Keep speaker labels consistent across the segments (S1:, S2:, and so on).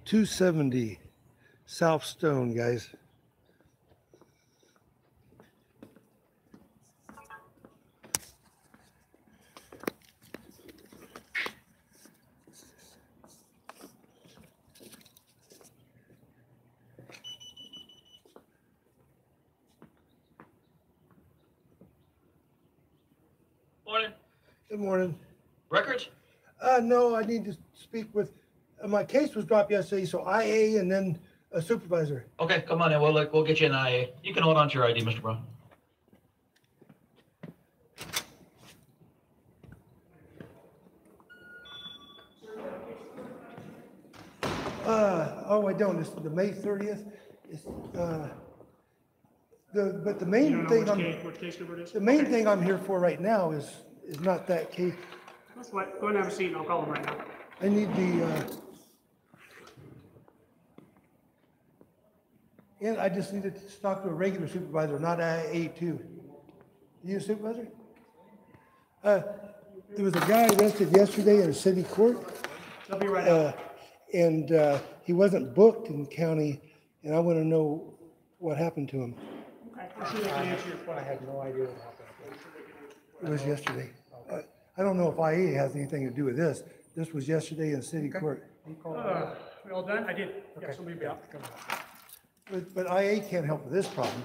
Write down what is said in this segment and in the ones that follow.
S1: 270 South Stone, guys.
S2: Morning.
S1: Good morning.
S2: Records?
S1: No, I need to speak with, my case was dropped yesterday, so IA and then a supervisor.
S2: Okay, come on in. We'll get you an IA. You can hold on to your ID, Mr. Brown.
S1: Oh, I don't. It's the May 30th. It's, but the main thing
S3: Which case number it is?
S1: the main thing I'm here for right now is not that case.
S3: That's what, go ahead and have a seat and I'll call him right now.
S1: I need the, and I just needed to talk to a regular supervisor, not IA2. You a supervisor? There was a guy arrested yesterday in a city court.
S3: They'll be right out.
S1: And he wasn't booked in county, and I want to know what happened to him.
S3: Okay, I'm sure they can answer your question.
S4: I had no idea what happened.
S1: It was yesterday. I don't know if IA has anything to do with this. This was yesterday in city court.
S4: You called
S3: We all done? I did. Yeah, somebody be out.
S1: But IA can't help with this problem,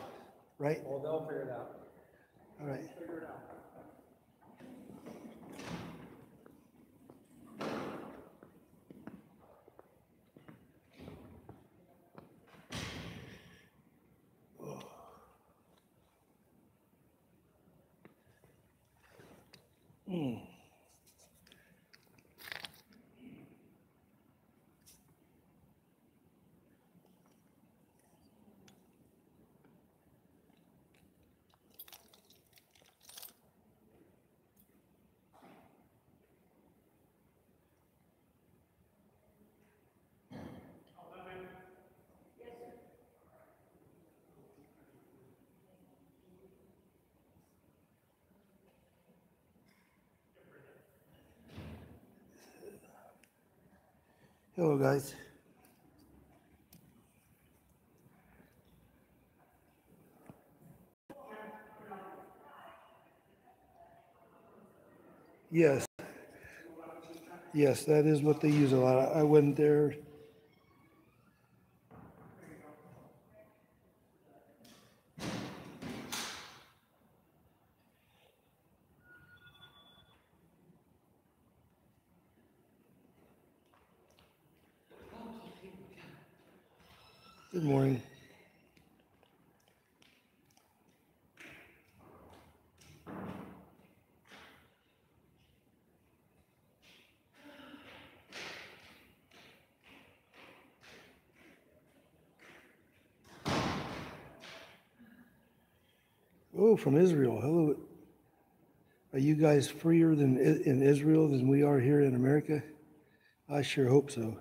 S1: right?
S4: Well, they'll figure it out.
S1: All right. Hello, guys. Yes. Yes, that is what they use a lot. I went there. Good morning. Oh, from Israel. Hello. Are you guys freer than in Israel than we are here in America? I sure hope so.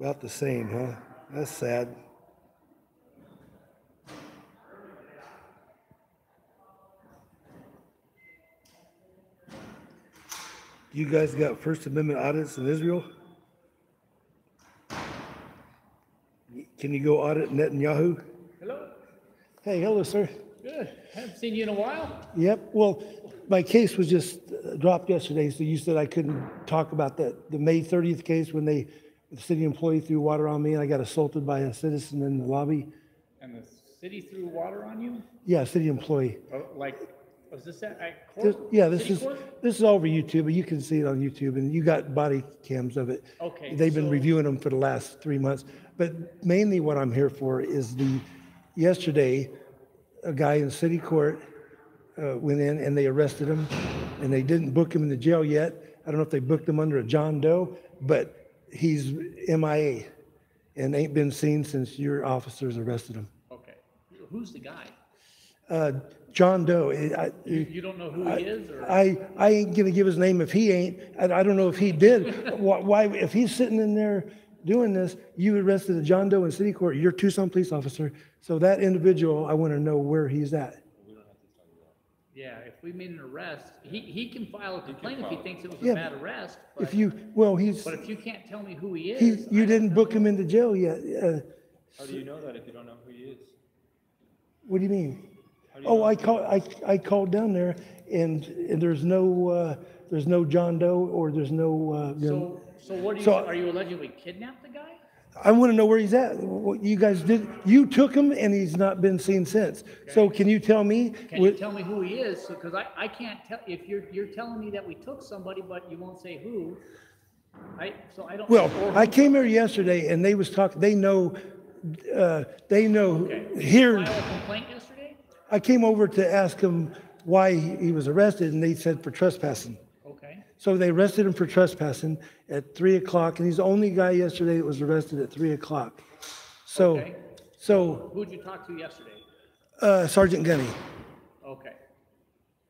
S1: About the same, huh? That's sad. You guys got First Amendment audits in Israel? Can you go audit Netanyahu?
S5: Hello.
S1: Hey, hello, sir.
S5: Good. Haven't seen you in a while.
S1: Yep. Well, my case was just dropped yesterday, so you said I couldn't talk about the May 30th case when the city employee threw water on me and I got assaulted by a citizen in the lobby.
S5: And the city threw water on you?
S1: Yeah, city employee.
S5: Oh, like, was this at court?
S1: This
S5: City
S1: is
S5: court?
S1: this is all over YouTube, but you can see it on YouTube, and you got body cams of it.
S5: Okay,
S1: They've been
S5: so-
S1: reviewing them for the last 3 months, but mainly what I'm here for is yesterday, a guy in city court went in and they arrested him, and they didn't book him in the jail yet. I don't know if they booked him under a John Doe, but he's MIA and ain't been seen since your officers arrested him.
S5: Okay. Who's the guy?
S1: John Doe.
S5: You don't know who he is, or?
S1: I ain't gonna give his name if he ain't. I don't know if he did. Why, if he's sitting in there doing this, you arrested a John Doe in city court, you're a Tucson police officer. So that individual, I want to know where he's at.
S5: Yeah, if we made an arrest, he can file a complaint if he thinks it was a bad arrest. But,
S1: If you, well,
S5: but if you can't tell me who he is.
S1: you
S5: I
S1: didn't
S5: don't
S1: book
S5: know.
S1: him into jail yet.
S6: How do you know that if you don't know who he is?
S1: What do you mean?
S6: How do you
S1: Oh,
S6: know?
S1: I called down there and there's no John Doe or there's no,
S5: So what do you,
S1: So-
S5: are you alleging we kidnapped the guy?
S1: I want to know where he's at. What you guys did, you took him and he's not been seen since. So can you tell me?
S5: Can you tell me who he is? So, because I can't tell, if you're telling me that we took somebody, but you won't say who, so I don't.
S1: Well,
S5: or
S1: I
S5: who-
S1: came here yesterday and they was talking, they know
S5: Okay. Did you
S1: here.
S5: file a complaint yesterday?
S1: I came over to ask him why he was arrested and they said for trespassing.
S5: Okay,
S1: So they arrested him for trespassing at 3 o'clock, and he's the only guy yesterday that was arrested at 3 o'clock. So,
S5: Okay.
S1: so
S5: who'd you talk to yesterday?
S1: Sergeant Gunny,
S5: Okay,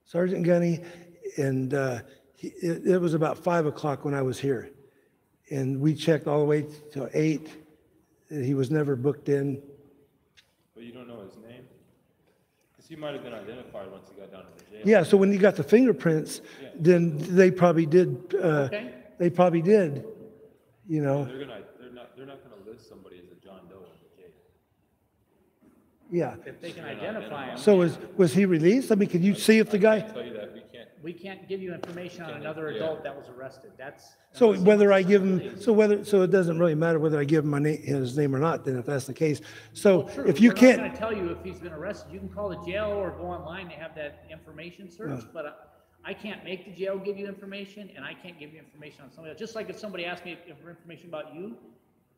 S1: Sergeant Gunny, and it was about 5 o'clock when I was here, and we checked all the way till 8. He was never booked in.
S6: But you don't know his name? Because he might have been identified once he got down to the jail.
S1: Yeah, so when you got the fingerprints, then they probably did.
S5: Okay.
S1: They probably did. You know.
S6: They're not gonna list somebody as a John Doe in the jail.
S1: Yeah.
S5: if they can identify him.
S1: So was he released? I mean, can you see if the guy?
S6: I tell you that
S5: We can't give you information on another adult that was arrested. That's.
S1: So whether I give him, so it doesn't really matter whether I give him his name or not, then if that's the case. So
S5: True.
S1: if you
S5: We're not
S1: can't,
S5: gonna tell you if he's been arrested. You can call the jail or go online, they have that information search, but I can't make the jail give you information, and I can't give you information on somebody else. Just like if somebody asked me for information about you,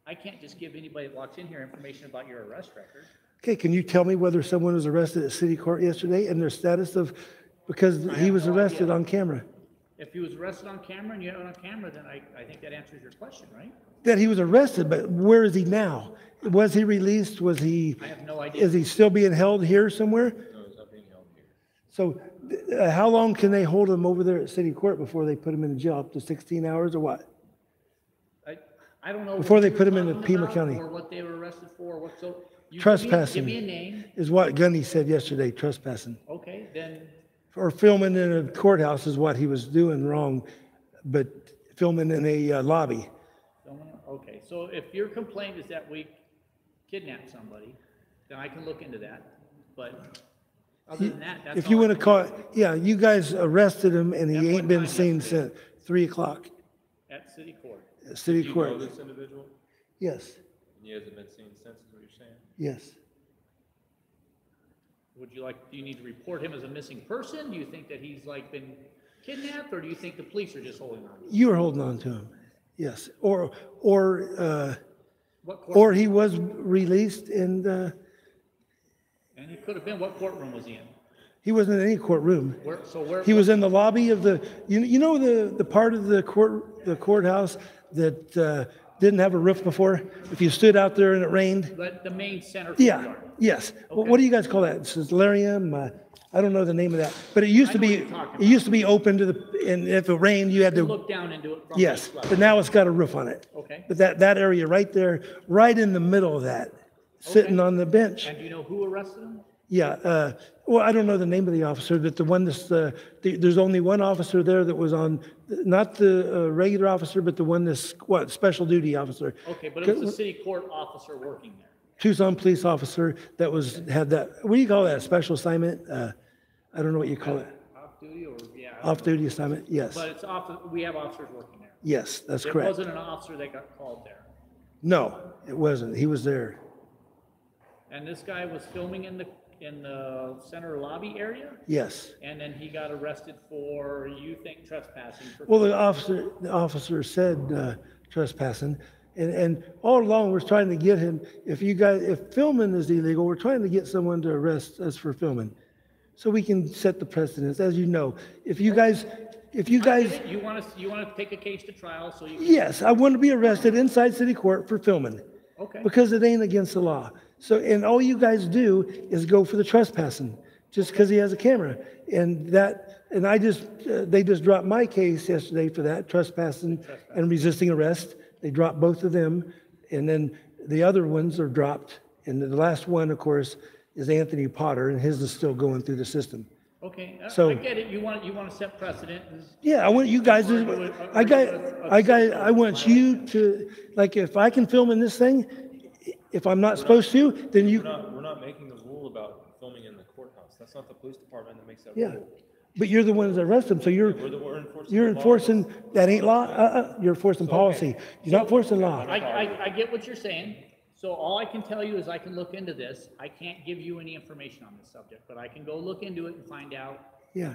S5: I can't just give anybody that walks in here information about your arrest record.
S1: okay, can you tell me whether someone was arrested at city court yesterday and their status of, because he was
S5: no
S1: arrested
S5: idea.
S1: on camera?
S5: If he was arrested on camera and you have it on camera, then I think that answers your question, right?
S1: That he was arrested, but where is he now? Was he released? Was he,
S5: I have no idea.
S1: is he still being held here somewhere?
S6: no, he's not being held here.
S1: So how long can they hold him over there at city court before they put him in jail? Up to 16 hours or what?
S5: I don't know.
S1: Before
S5: what
S1: they
S5: you
S1: put
S5: were
S1: him in
S5: talking
S1: Pima
S5: about
S1: County.
S5: Or what they were arrested for, what, so. you
S1: Trespassing.
S5: Give me a name,
S1: Is what Gunny said yesterday, trespassing.
S5: okay, then,
S1: Or filming in a courthouse is what he was doing wrong, but filming in a lobby.
S5: okay, so if your complaint is that we kidnapped somebody, then I can look into that, but other than that, that's
S1: If you
S5: all I
S1: want to
S5: can
S1: call, yeah, you guys arrested him and
S5: At
S1: he
S5: what
S1: ain't been
S5: time
S1: seen
S5: yesterday?
S1: since 3 o'clock
S5: do at city court.
S1: at city
S6: Do you know
S1: court.
S6: this individual?
S1: Yes,
S6: And he hasn't been seen since, is what you're saying?
S1: yes.
S5: Would you like, do you need to report him as a missing person? Do you think that he's like been kidnapped, or do you think the police are just holding on?
S1: You were holding on to him, yes. Or
S5: What court,
S1: or he was released and
S5: and he could have been, what courtroom was he in?
S1: he wasn't in any courtroom.
S5: Where?
S1: He was in the lobby of the, you know the part of the courthouse that didn't have a roof before? If you stood out there and it rained?
S5: The main center.
S1: Yeah,
S5: courtyard.
S1: yes.
S5: Okay.
S1: What do you guys call that? Solarium? I don't know the name of that, but it used
S5: I
S1: to
S5: know
S1: be,
S5: what you're talking
S1: it
S5: about.
S1: used to be open to the, and if it rained, you had
S5: You
S1: to,
S5: look down into it from
S1: yes,
S5: each level.
S1: but now it's got a roof on it.
S5: Okay.
S1: But that area right there, right in the middle of that, sitting on the bench.
S5: And do you know who arrested him?
S1: Yeah, well, I don't know the name of the officer, but the one that's, there's only one officer there that was on, not the regular officer, but the one that's, what, special duty officer.
S5: Okay, but it was a city court officer working there.
S1: Tucson police officer that had that, what do you call that, special assignment? I don't know what you call it.
S5: Off duty or, yeah.
S1: Off-duty assignment, yes.
S5: But it's we have officers working there.
S1: Yes, that's
S5: It
S1: correct.
S5: wasn't an officer that got called there.
S1: No, it wasn't. He was there.
S5: And this guy was filming in the center lobby area,
S1: Yes.
S5: and then he got arrested for, you think, trespassing.
S1: Well, the officer said trespassing, and all along we're trying to get him. If filming is illegal, we're trying to get someone to arrest us for filming, so we can set the precedence. As you know, if you guys,
S5: You want to take a case to trial, so you can.
S1: yes, I want to be arrested inside city court for filming.
S5: Okay.
S1: Because it ain't against the law. So, and all you guys do is go for the trespassing. just because he has a camera. And they just dropped my case yesterday for that, trespassing and resisting arrest. They dropped both of them, and then the other ones are dropped. And the last one, of course, is Anthony Potter, and his is still going through the system.
S5: Okay,
S1: So-
S5: I get it, you want to set precedent.
S1: Yeah, I want you guys to, I want you to, like, if I can film in this thing, if I'm not supposed to, then you,
S6: We're not making the rule about filming in the courthouse. That's not the police department that makes that
S1: yeah.
S6: rule.
S1: But you're the ones that arrest them, so
S6: We're enforcing.
S1: you're
S6: the law.
S1: enforcing, that ain't law, you're enforcing policy. You're not enforcing law.
S5: I get what you're saying, so all I can tell you is I can look into this. I can't give you any information on this subject, but I can go look into it and find out
S1: Yeah.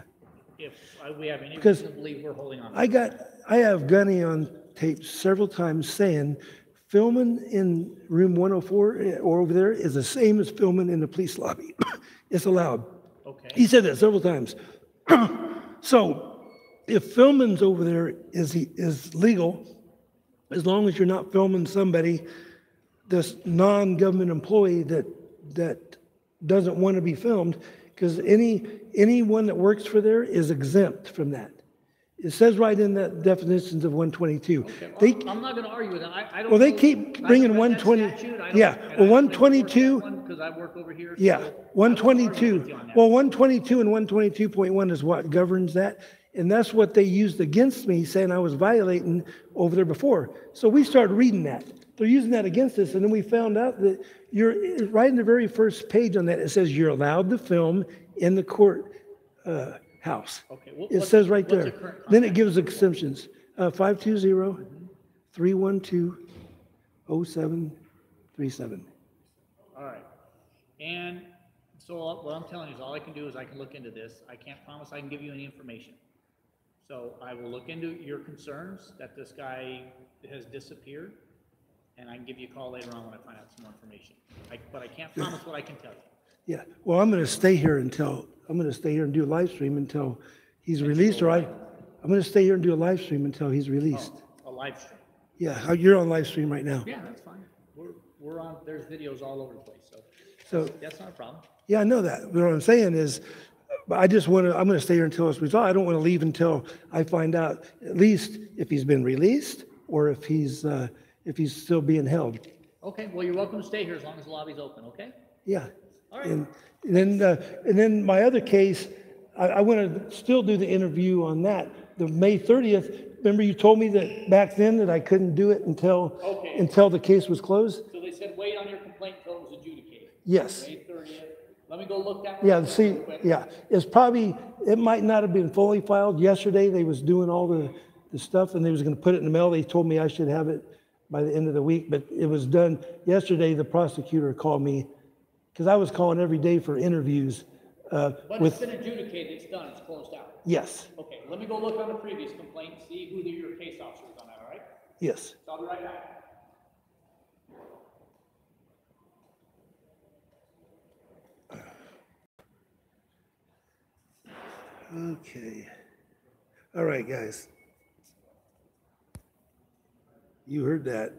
S5: if we have any
S1: Because
S5: reason to believe we're holding on.
S1: I have Gunny on tape several times saying, filming in room 104 or over there is the same as filming in the police lobby. It's allowed.
S5: Okay.
S1: He said that several times. So if filming's over there is legal, as long as you're not filming somebody, this non-government employee that doesn't want to be filmed, because anyone that works for there is exempt from that. It says right in the definitions of 122. They,
S5: I'm not gonna argue with that. I don't.
S1: well, they
S5: know-
S1: keep
S5: I
S1: bringing
S5: haven't read that
S1: 120
S5: statute. I don't-
S1: yeah,
S5: and
S1: well,
S5: I haven't
S1: 122
S5: enforced that one 'cause I work over here.
S1: yeah,
S5: so I won't argue
S1: 122.
S5: with you on that.
S1: Well, 122 and 122.1 is what governs that. And that's what they used against me, saying I was violating over there before. So we started reading that. They're using that against us. And then we found out that you're right in the very first page on that. It says you're allowed to film in the court house.
S5: Okay,
S1: It says right
S5: what's
S1: there.
S5: the current
S1: Then it
S5: contact?
S1: gives exemptions. 520-312-0737.
S5: All right. And so what I'm telling you is all I can do is I can look into this. I can't promise I can give you any information. So I will look into your concerns that this guy has disappeared, and I can give you a call later on when I find out some more information. But I can't promise what I can tell you.
S1: Yeah, well, I'm going to stay here and do a live stream until he's released, or I'm going to stay here and do a live stream until he's released.
S5: A live stream.
S1: Yeah, you're on live stream right now.
S5: Yeah, that's fine. We're on, there's videos all over the place,
S1: So,
S5: that's not a problem.
S1: yeah, I know that. But what I'm saying is, I'm going to stay here until it's resolved. I don't want to leave until I find out at least if he's been released or if he's still being held.
S5: Okay, well, you're welcome to stay here as long as the lobby's open, okay?
S1: Yeah.
S5: All right.
S1: And then my other case, I want to still do the interview on that. The May 30th, remember you told me that back then that I couldn't do it until the case was closed?
S5: So they said wait on your complaint until it was adjudicated.
S1: Yes.
S5: May 30th. Let me go look that one
S1: Yeah,
S5: up
S1: see,
S5: real quick.
S1: yeah, it might not have been fully filed. Yesterday, they was doing all the stuff and they was going to put it in the mail. They told me I should have it by the end of the week, but it was done. Yesterday, the prosecutor called me because I was calling every day for interviews
S5: But it's
S1: with,
S5: been adjudicated, it's done, it's closed out.
S1: yes,
S5: Okay, let me go look on the previous complaint, see who your case officer is on that, all right?
S1: yes.
S5: So I'll be right back.
S1: Okay. All right, guys. You heard that.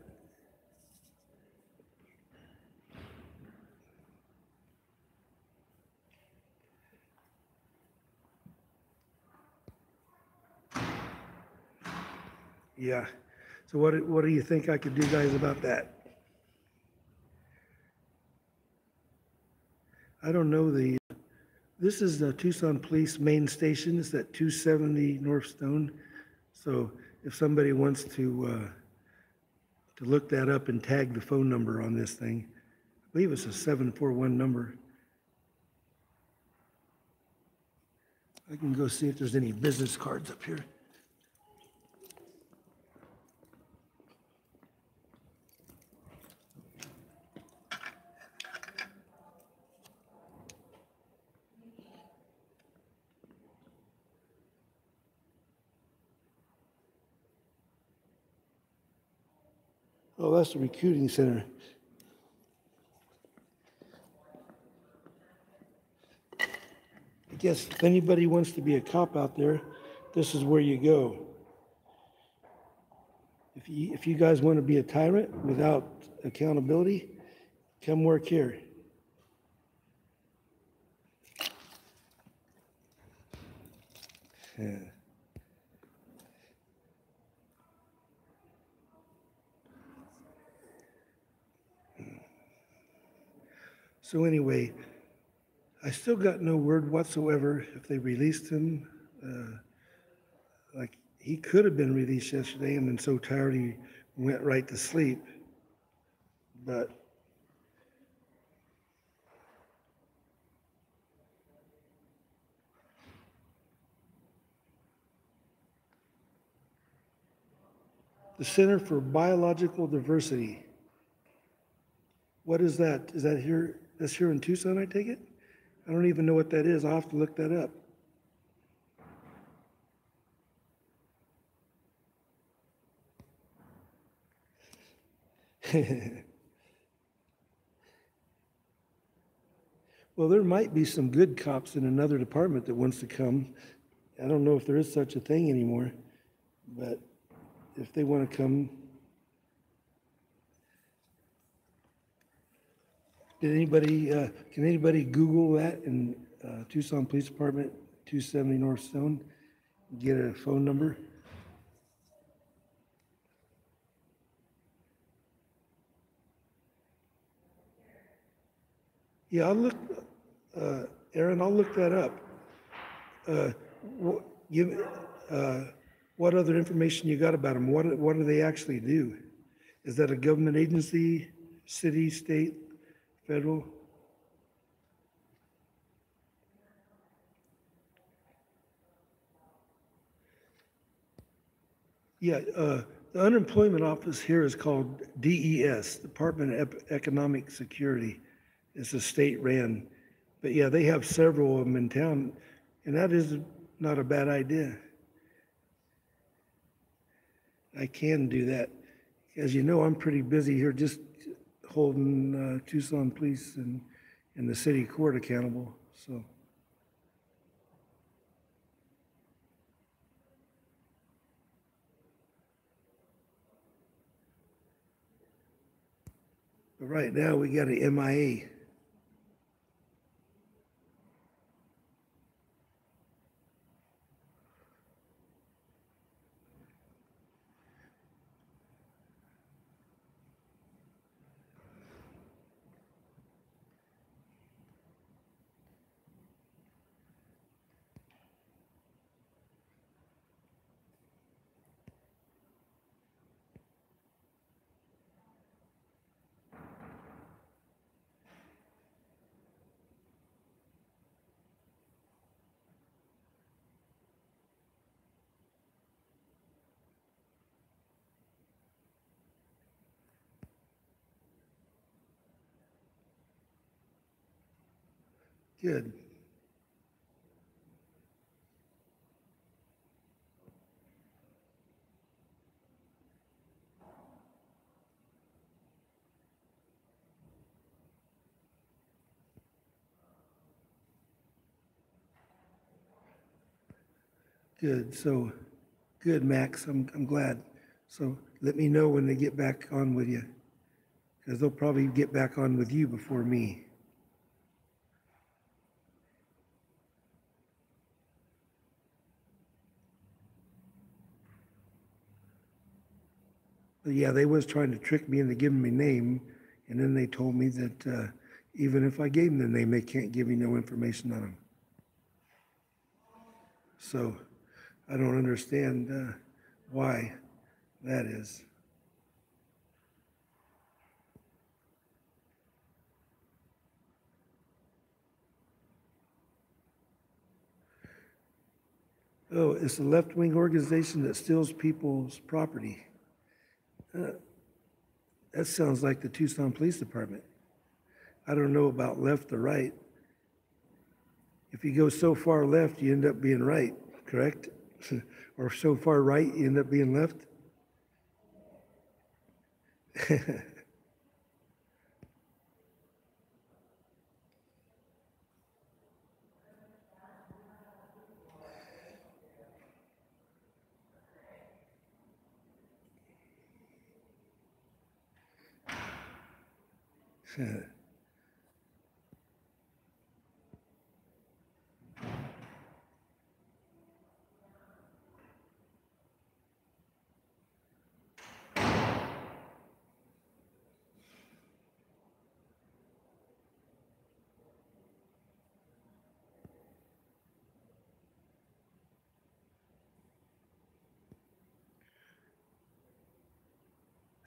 S1: Yeah. So what do you think I could do, guys, about that? I don't know this is the Tucson Police main station. It's at 270 North Stone. So if somebody wants to look that up and tag the phone number on this thing, I believe it's a 741 number. I can go see if there's any business cards up here. Oh, that's the recruiting center. I guess if anybody wants to be a cop out there, this is where you go. If you guys want to be a tyrant without accountability, come work here. Yeah. So anyway, I still got no word whatsoever if they released him. Like he could have been released yesterday and then so tired he went right to sleep. But the Center for Biological Diversity, what is that? Is that here? That's here in Tucson, I take it? I don't even know what that is. I'll have to look that up. Well, there might be some good cops in another department that wants to come. I don't know if there is such a thing anymore, but if they want to come. Can anybody Google that in Tucson Police Department, 270 North Stone? Get a phone number? Yeah, Aaron, I'll look that up. Give, what other information you got about them? What do they actually do? Is that a government agency, city, state, federal? Yeah, the unemployment office here is called DES, Department of Economic Security. It's a state ran. But yeah, they have several of them in town, and that is not a bad idea. I can do that. As you know, I'm pretty busy here just holding Tucson Police and the city court accountable, so. But right now, we got a MIA. Good. Good. So, good, Max. I'm glad. So let me know when they get back on with you, because they'll probably get back on with you before me. But yeah, they was trying to trick me into giving me name, and then they told me that even if I gave them the name, they can't give me no information on them. So I don't understand why that is. Oh, it's a left-wing organization that steals people's property. That sounds like the Tucson Police Department. I don't know about left or right. If you go so far left, you end up being right, correct? Or so far right, you end up being left?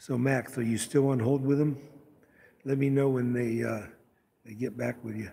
S1: So Max, are you still on hold with them? Let me know when they get back with you.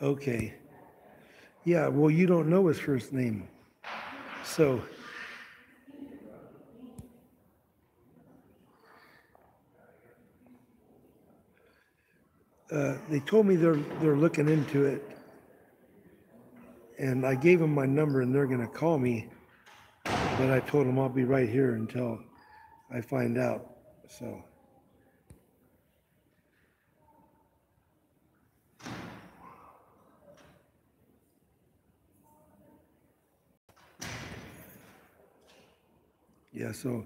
S1: Okay. Yeah, well, you don't know his first name. So, they told me they're looking into it. And I gave them my number and they're gonna call me. But I told them I'll be right here until I find out, so. Yeah, so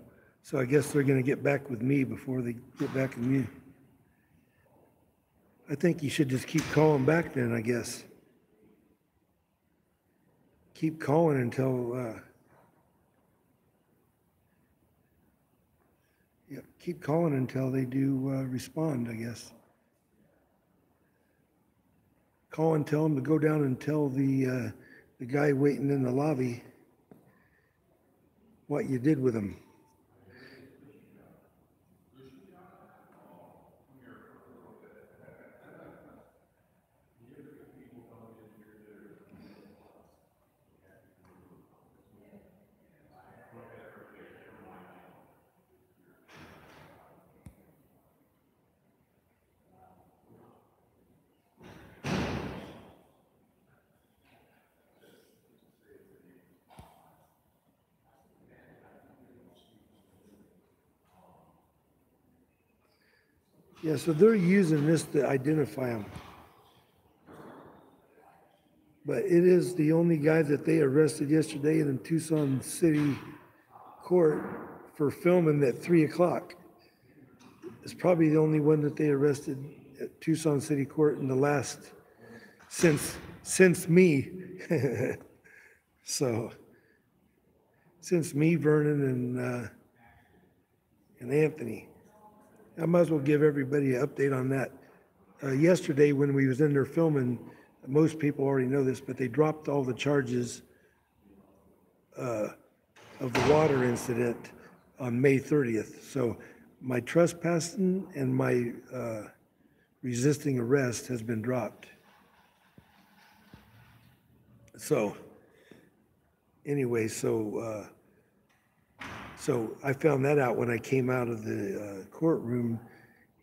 S1: I guess they're gonna get back with me before they get back with you. I think you should just keep calling back then, I guess. Keep calling until, yeah, keep calling until they do respond, I guess. Call and tell them to go down and tell the guy waiting in the lobby what you did with him. Yeah, so they're using this to identify him. But it is the only guy that they arrested yesterday in the Tucson City Court for filming at 3 o'clock. It's probably the only one that they arrested at Tucson City Court in the last, since me. So, since me, Vernon, and Anthony. I might as well give everybody an update on that. Yesterday, when we was in there filming, most people already know this, but they dropped all the charges of the water incident on May 30th. So my trespassing and my resisting arrest has been dropped. So anyway, so I found that out when I came out of the courtroom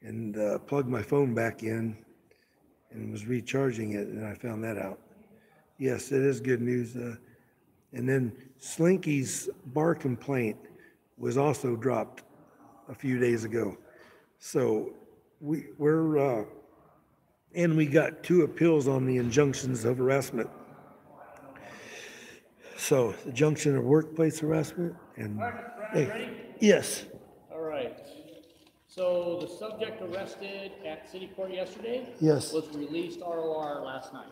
S1: and plugged my phone back in and was recharging it, and I found that out. Yes, it is good news. And then Slinky's bar complaint was also dropped a few days ago. So and we got 2 appeals on the injunctions of harassment. So the junction of workplace harassment and, hey,
S5: Ready?
S1: yes,
S5: All right. So the subject arrested at city court yesterday?
S1: Yes.
S5: Was released ROR last night.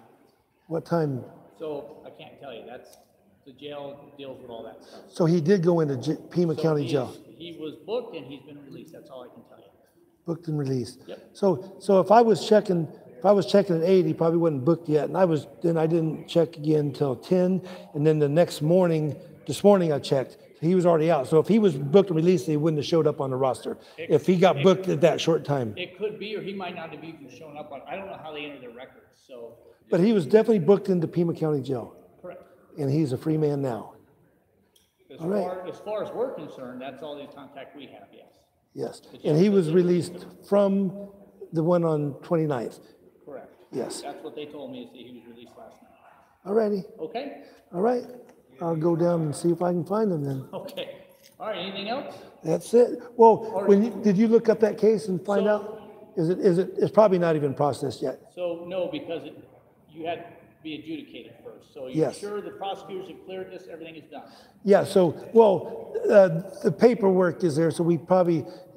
S1: what time?
S5: So I can't tell you, that's, the jail deals with all that stuff.
S1: So he did go into Pima
S5: So
S1: County
S5: he's-
S1: Jail,
S5: He was booked and he's been released, that's all I can tell you.
S1: booked and released.
S5: Yep.
S1: So if I was checking at 8, he probably wasn't booked yet, and I didn't check again until 10, and then this morning I checked, he was already out. So if he was booked and released, he wouldn't have showed up on the roster, if he got booked at that short time.
S5: It could be, or he might not have even shown up on, I don't know how they enter their records, so,
S1: But he was definitely booked into Pima County Jail,
S5: correct.
S1: and he's a free man now. All right.
S5: As far as we're concerned, that's all the contact we have, yes.
S1: Yes, and he was released from the one on 29th.
S5: Correct.
S1: Yes.
S5: That's what they told me, is that he was released last night.
S1: All righty,
S5: Okay?
S1: all right. I'll go down and see if I can find him then.
S5: Okay. All right, anything else?
S1: That's it. Well, did you look up that case and find out? It's probably not even processed yet.
S5: So, no, because you had to be adjudicated first. So you're
S1: Yes.
S5: sure the prosecutors have cleared this, everything is done?
S1: Yeah, so, the paperwork is there, so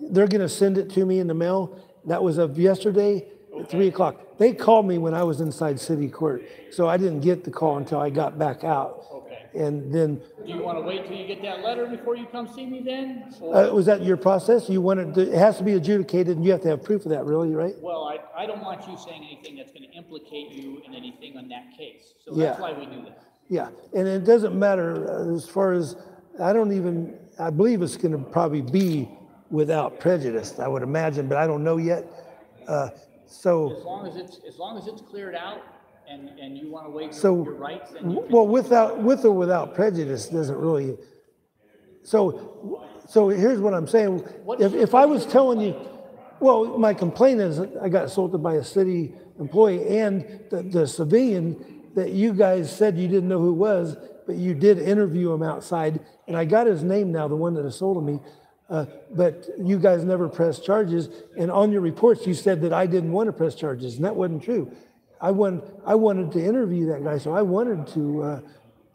S1: they're gonna send it to me in the mail. That was of yesterday at 3 o'clock. They called me when I was inside city court, so I didn't get the call until I got back out.
S5: Okay.
S1: And then,
S5: Do you want to wait till you get that letter before you come see me then? Or,
S1: was that your process? It has to be adjudicated, and you have to have proof of that, really, right?
S5: well, I don't want you saying anything that's going to implicate you in anything on that case. So
S1: Yeah.
S5: that's why we do that.
S1: Yeah, and it doesn't matter as far as, I believe it's gonna probably be without prejudice, I would imagine, but I don't know yet. So,
S5: As long as it's cleared out and you want to waive
S1: So,
S5: your rights, then you can.
S1: well, with or without prejudice doesn't really, so here's what I'm saying. If I was telling you, well, my complaint is I got assaulted by a city employee and the civilian that you guys said you didn't know who it was, but you did interview him outside, and I got his name now, the one that assaulted me. But you guys never pressed charges, and on your reports you said that I didn't want to press charges, and that wasn't true. I wanted to interview that guy, so I wanted to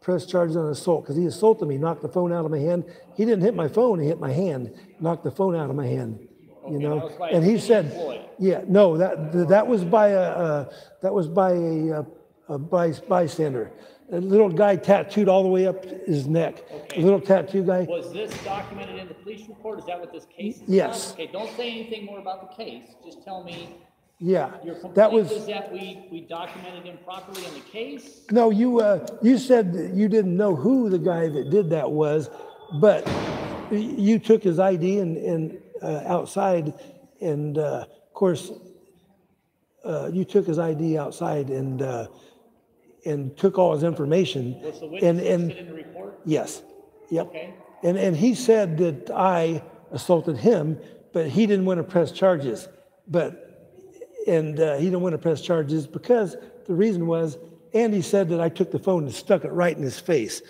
S1: press charges on assault because he assaulted me, knocked the phone out of my hand. He didn't hit my phone; he hit my hand, knocked the phone out of my hand. You know,
S5: that was by
S1: and
S5: a
S1: he
S5: city
S1: said,
S5: employee.
S1: "Yeah, no, that was by a bystander." A little guy tattooed all the way up his neck.
S5: Okay.
S1: A little tattoo guy.
S5: Was this documented in the police report? Is that what this case is
S1: Yes.
S5: about? Okay, don't say anything more about the case. Just tell me,
S1: Yeah,
S5: your
S1: that
S5: complaint
S1: was.
S5: is that we documented improperly in the case?
S1: No, you said that you didn't know who the guy that did that was, but you took his ID and outside, and of course, you took his ID outside and took all his information.
S5: Was the witness
S1: And
S5: listed in the report?
S1: yes, yep.
S5: Okay.
S1: And he said that I assaulted him, but he didn't want to press charges. He didn't want to press charges because the reason was, Andy said that I took the phone and stuck it right in his face.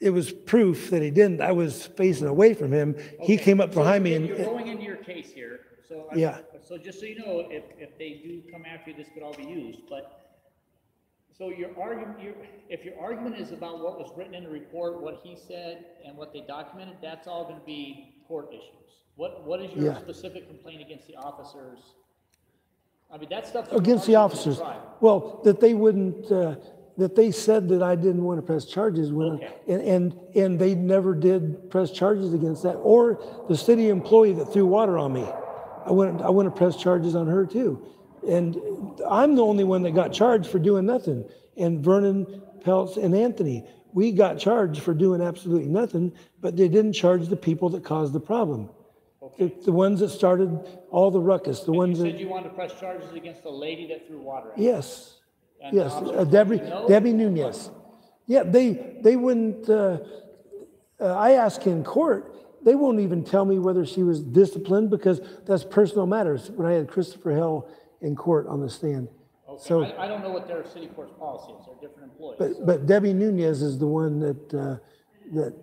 S1: It was proof that he didn't. I was facing away from him. He
S5: Okay.
S1: came up
S5: So
S1: behind me
S5: you're
S1: and,
S5: going into your case here, so.
S1: Yeah.
S5: So just so you know, if they do come after you, this could all be used, but, so if your argument is about what was written in the report, what he said, and what they documented, that's all gonna be court issues. What is your
S1: Yeah.
S5: specific complaint against the officers? I mean, that stuff.
S1: against the officers. Well, that they wouldn't, that they said that I didn't want to press charges when,
S5: Okay.
S1: and they never did press charges against that, or the city employee that threw water on me. I want to press charges on her too. And I'm the only one that got charged for doing nothing. And Vernon, Peltz, and Anthony, we got charged for doing absolutely nothing, but they didn't charge the people that caused the problem. The ones that started all the ruckus, the
S5: You
S1: ones
S5: said
S1: that,
S5: you wanted to press charges against the lady that threw water at you.
S1: yes,
S5: And the
S1: yes,
S5: officers
S1: Debbie,
S5: told you no?
S1: Debbie Nunez. Yeah, they wouldn't, I asked in court, they won't even tell me whether she was disciplined because that's personal matters when I had Christopher Hell in court on the stand.
S5: Okay,
S1: So,
S5: I don't know what their city court's policy is, they're different employees.
S1: but Debbie Nunez is the one that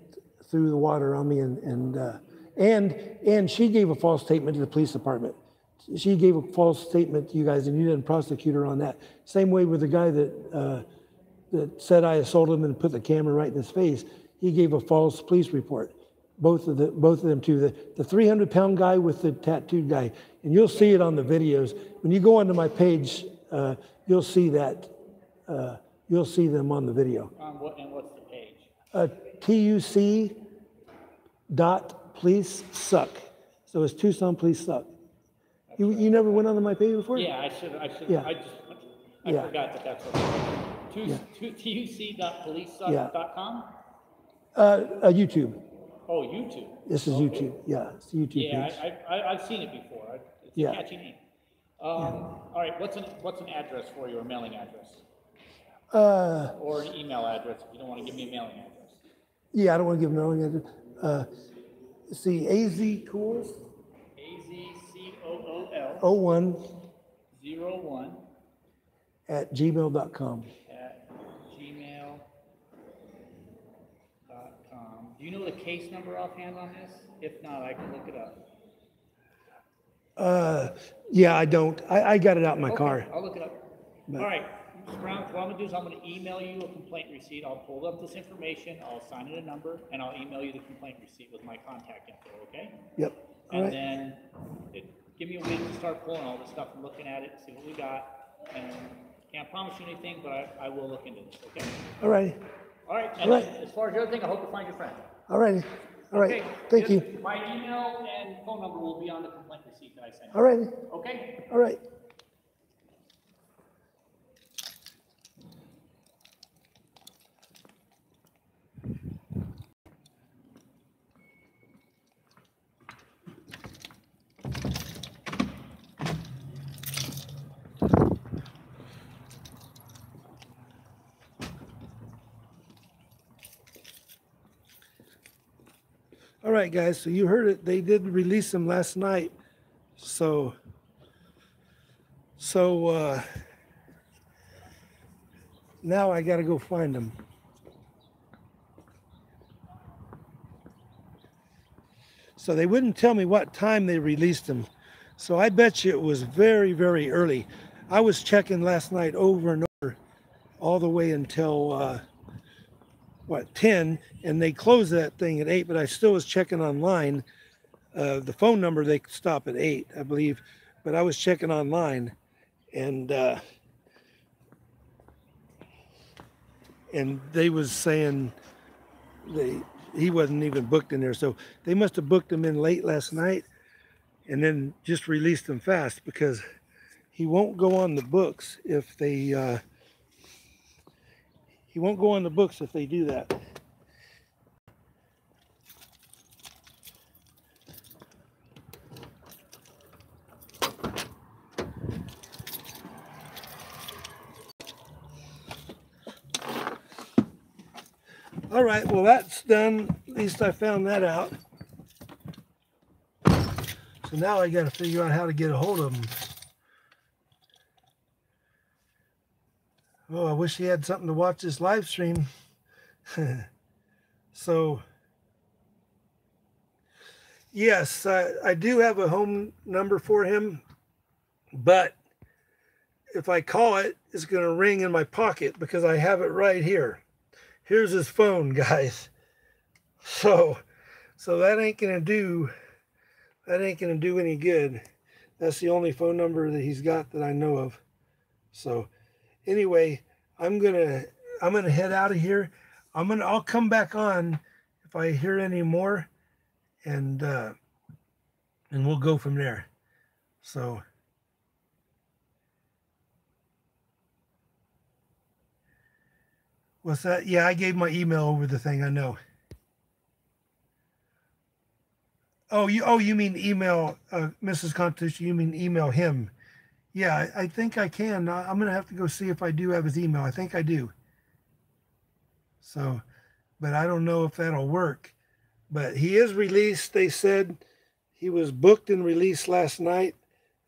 S1: threw the water on me and she gave a false statement to the police department. she gave a false statement to you guys, and you didn't prosecute her on that. Same way with the guy that said I assaulted him and put the camera right in his face. He gave a false police report. Both of them too. The 300-pound guy with the tattooed guy, and you'll see it on the videos. When you go onto my page, you'll see that. You'll see them on the video.
S5: And what's the page?
S1: TUC dot police suck. So it's Tucson police suck. You never went onto my page before?
S5: Yeah, I should.
S1: Yeah.
S5: I
S1: Yeah.
S5: forgot that's what it was. tuc.policesuck.com?
S1: YouTube.
S5: Oh, YouTube.
S1: This is YouTube. Yeah, it's a YouTube
S5: Yeah,
S1: page.
S5: I've seen it before. It's
S1: Yeah.
S5: a catchy name. All right, what's an address for you, or mailing address? Or an email address if you don't want to give me a mailing address.
S1: Yeah, I don't want to give them an address. See, AZ Cools
S5: AZCOOL
S1: 01
S5: 01
S1: at gmail.com.
S5: at gmail.com. Do you know the case number offhand on this? If not, I can look it up.
S1: Yeah, I don't. I got it out in my car.
S5: I'll look it up. All right, Mr. Brown, what I'm gonna do is I'm gonna email you a complaint receipt. I'll pull up this information, I'll assign it a number, and I'll email you the complaint receipt with my contact info, okay?
S1: Yep. All
S5: And
S1: right.
S5: then, give me a week to start pulling all this stuff and looking at it, see what we got. And can't promise you anything, but I will look into this, okay?
S1: All right.
S5: All right,
S1: All
S5: and
S1: right.
S5: as far as the other thing, I hope to find your friend.
S1: All right. All right.
S5: Okay,
S1: Thank
S5: just-
S1: you.
S5: My email and phone number will be on the complaint receipt that I sent you.
S1: All right.
S5: Okay?
S1: All right. All right, guys. So you heard it. They did release them last night. So now I got to go find them. So they wouldn't tell me what time they released them. So I bet you it was very, very early. I was checking last night over and over all the way until 10, and they closed that thing at 8, but I still was checking online. The phone number, they stop at 8, I believe, but I was checking online, and they was saying he wasn't even booked in there, so they must have booked him in late last night and then just released him fast, because he won't go on the books if they do that. All right, well, that's done. At least I found that out. So now I got to figure out how to get a hold of him. Oh, I wish he had something to watch this live stream. So, yes, I do have a home number for him, but if I call it, it's going to ring in my pocket because I have it right here. Here's his phone, guys. So that ain't gonna do any good. That's the only phone number that he's got that I know of. So anyway, I'm gonna head out of here. I'll come back on if I hear any more, and we'll go from there. So. What's that? Yeah, I gave my email over the thing. I know. Oh, you mean email, Mrs. Constitution? You mean email him? Yeah, I think I can. I'm gonna have to go see if I do have his email. I think I do. So, but I don't know if that'll work. But he is released. They said he was booked and released last night,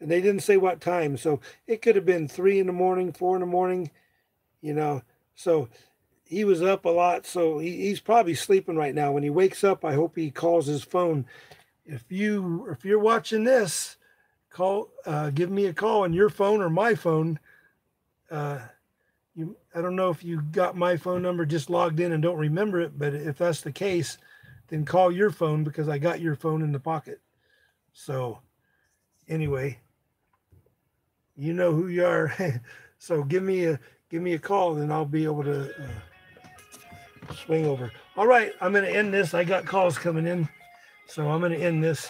S1: and they didn't say what time. So it could have been 3 in the morning, 4 in the morning, So he was up a lot, so he's probably sleeping right now. When he wakes up, I hope he calls his phone. If you're watching this, give me a call on your phone or my phone. I don't know if you got my phone number, just logged in and don't remember it, but if that's the case, then call your phone because I got your phone in the pocket. So anyway, you know who you are. So give me a call and I'll be able to swing over. All right, I'm going to end this. I got calls coming in, so I'm going to end this.